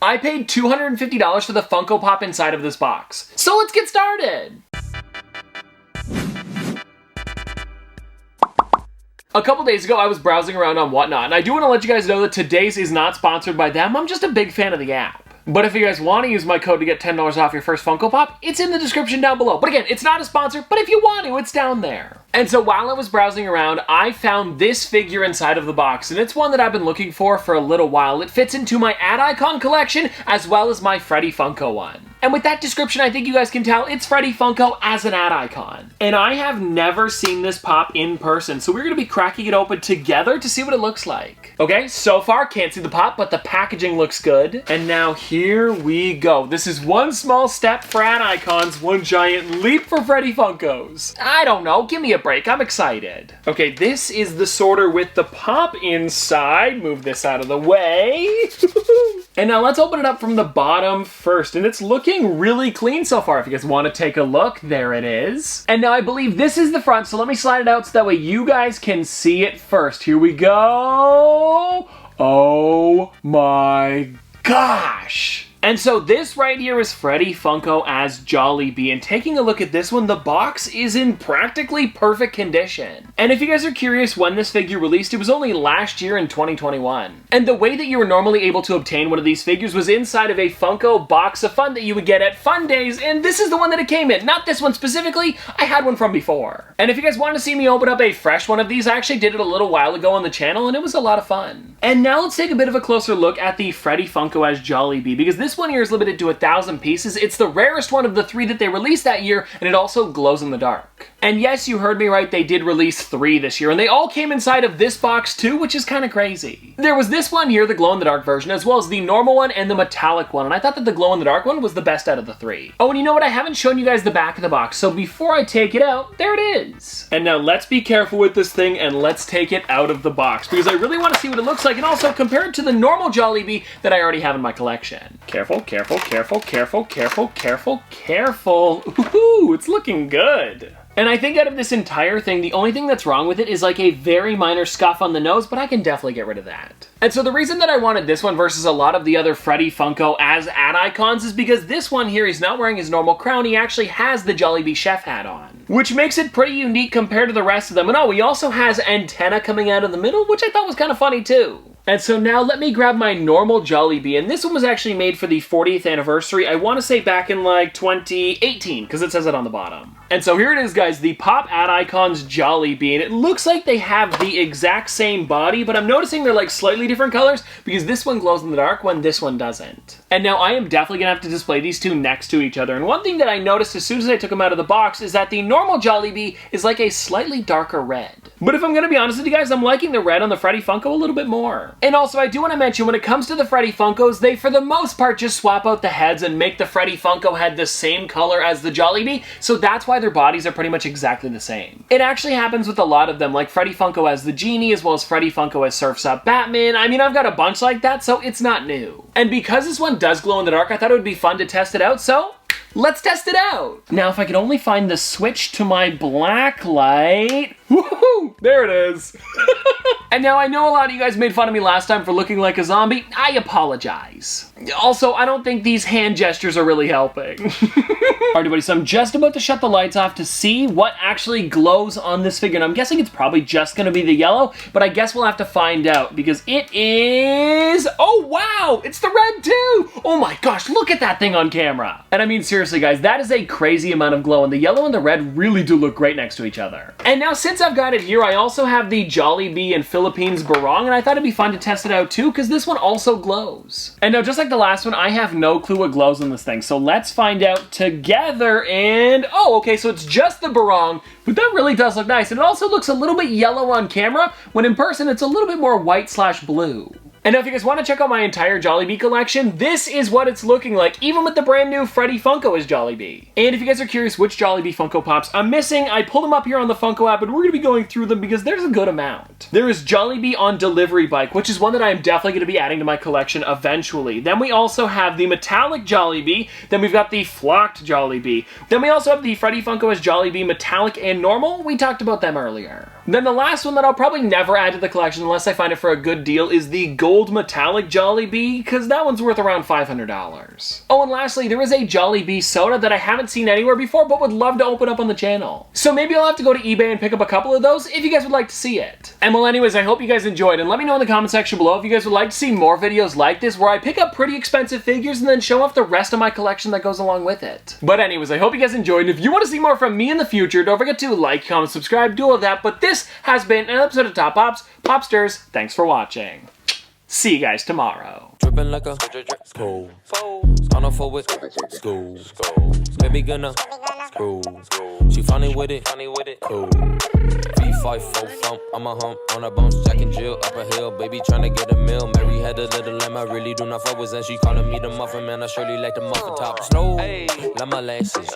I paid $250 for the Funko Pop inside of this box. So let's get started! A couple days ago, I was browsing around on Whatnot, and I do want to let you guys know that today's is not sponsored by them. I'm just a big fan of the app. But if you guys want to use my code to get $10 off your first Funko Pop, it's in the description down below. But again, it's not a sponsor, but if you want to, it's down there. And so while I was browsing around, I found this figure inside of the box, and it's one that I've been looking for a little while. It fits into my Ad Icon collection, as well as my Freddy Funko one. And with that description, I think you guys can tell it's Freddy Funko as an Ad Icon. And I have never seen this pop in person, so we're going to be cracking it open together to see what it looks like. Okay, so far, can't see the pop, but the packaging looks good. And now here we go. This is one small step for Ad Icons, one giant leap for Freddy Funkos. I don't know, give me a break, I'm excited. Okay, this is the sorter with the pop inside. Move this out of the way. And now let's open it up from the bottom first, and it's looking really clean so far. If you guys want to take a look, there it is. And now I believe this is the front, so let me slide it out so that way you guys can see it first. Here we go. Oh my gosh. And so this right here is Freddy Funko as Jollibee, and taking a look at this one, the box is in practically perfect condition. And if you guys are curious when this figure released, it was only last year in 2021. And the way that you were normally able to obtain one of these figures was inside of a Funko box of fun that you would get at Fun Days, and this is the one that it came in. Not this one specifically, I had one from before. And if you guys want to see me open up a fresh one of these, I actually did it a little while ago on the channel, and it was a lot of fun. And now let's take a bit of a closer look at the Freddy Funko as Jollibee, because this one here is limited to 1,000 pieces. It's the rarest one of the 3 that they released that year, and it also glows in the dark. And yes, you heard me right, they did release 3 this year, and they all came inside of this box too, which is kind of crazy. There was this one here, the glow-in-the-dark version, as well as the normal one and the metallic one, and I thought that the glow-in-the-dark one was the best out of the 3. Oh, and you know what? I haven't shown you guys the back of the box, so before I take it out, there it is. And now let's be careful with this thing, and let's take it out of the box, because I really want to see what it looks like, and also compare it to the normal Jollibee that I already have in my collection. Careful, careful, careful, careful, careful, careful, careful. Ooh, it's looking good. And I think out of this entire thing, the only thing that's wrong with it is like a very minor scuff on the nose, but I can definitely get rid of that. And so the reason that I wanted this one versus a lot of the other Freddy Funko as Ad Icons is because this one here, he's not wearing his normal crown, he actually has the Jollibee chef hat on. Which makes it pretty unique compared to the rest of them. And oh, he also has antenna coming out of the middle, which I thought was kind of funny too. And so now let me grab my normal Jollibee, and this one was actually made for the 40th anniversary, I want to say back in like 2018, because it says it on the bottom. And so here it is, guys, the Pop Ad Icons Jollibee, and it looks like they have the exact same body, but I'm noticing they're like slightly different colors, because this one glows in the dark when this one doesn't. And now I am definitely going to have to display these two next to each other, and one thing that I noticed as soon as I took them out of the box is that the normal Jollibee is like a slightly darker red. But if I'm going to be honest with you guys, I'm liking the red on the Freddy Funko a little bit more. And also, I do want to mention, when it comes to the Freddy Funkos, they, for the most part, just swap out the heads and make the Freddy Funko head the same color as the Jollibee, so that's why their bodies are pretty much exactly the same. It actually happens with a lot of them, like Freddy Funko as the Genie, as well as Freddy Funko as Surf's Up Batman. I mean, I've got a bunch like that, so it's not new. And because this one does glow in the dark, I thought it would be fun to test it out, so let's test it out! Now, if I could only find the switch to my black light. Woohoo! There it is! And now I know a lot of you guys made fun of me last time for looking like a zombie. I apologize. Also, I don't think these hand gestures are really helping. Alright, buddy, so I'm just about to shut the lights off to see what actually glows on this figure. And I'm guessing it's probably just going to be the yellow, but I guess we'll have to find out because it is... Oh, wow! It's the red, too! Oh my gosh, look at that thing on camera! And I mean, seriously, guys, that is a crazy amount of glow, and the yellow and the red really do look great next to each other. And now, since I've got it here, I also have the Jollibee and Philippines Barong, and I thought it'd be fun to test it out too, because this one also glows. And now, just like the last one, I have no clue what glows on this thing, so let's find out together, and... Oh, okay, so it's just the Barong, but that really does look nice, and it also looks a little bit yellow on camera, when in person it's a little bit more white/blue. And now if you guys want to check out my entire Jollibee collection, this is what it's looking like, even with the brand new Freddy Funko as Jollibee. And if you guys are curious which Jollibee Funko Pops I'm missing, I pulled them up here on the Funko app, and we're going to be going through them because there's a good amount. There is Jollibee on Delivery Bike, which is one that I am definitely going to be adding to my collection eventually. Then we also have the Metallic Jollibee, then we've got the Flocked Jollibee. Then we also have the Freddy Funko as Jollibee Metallic and Normal. We talked about them earlier. Then the last one that I'll probably never add to the collection unless I find it for a good deal is the gold metallic Jollibee, because that one's worth around $500. Oh, and lastly, there is a Jollibee soda that I haven't seen anywhere before but would love to open up on the channel. So maybe I'll have to go to eBay and pick up a couple of those if you guys would like to see it. And well, anyways, I hope you guys enjoyed, and let me know in the comment section below if you guys would like to see more videos like this where I pick up pretty expensive figures and then show off the rest of my collection that goes along with it. But anyways, I hope you guys enjoyed, and if you want to see more from me in the future, don't forget to like, comment, subscribe, do all of that. But this has been an episode of Top Pops. Popsters, thanks for watching. See you guys tomorrow. Dripping like a school. On a forward school. Baby gonna screw. She funny with it. Cool. V5 full thump. I'm a hump on a bounce. Jack and Jill up a hill. Baby tryna get a meal. Mary had a little lamb. I really do not fuck with, and she calling me the muffin man. I surely like the muffin top. Snow. Like my lashes.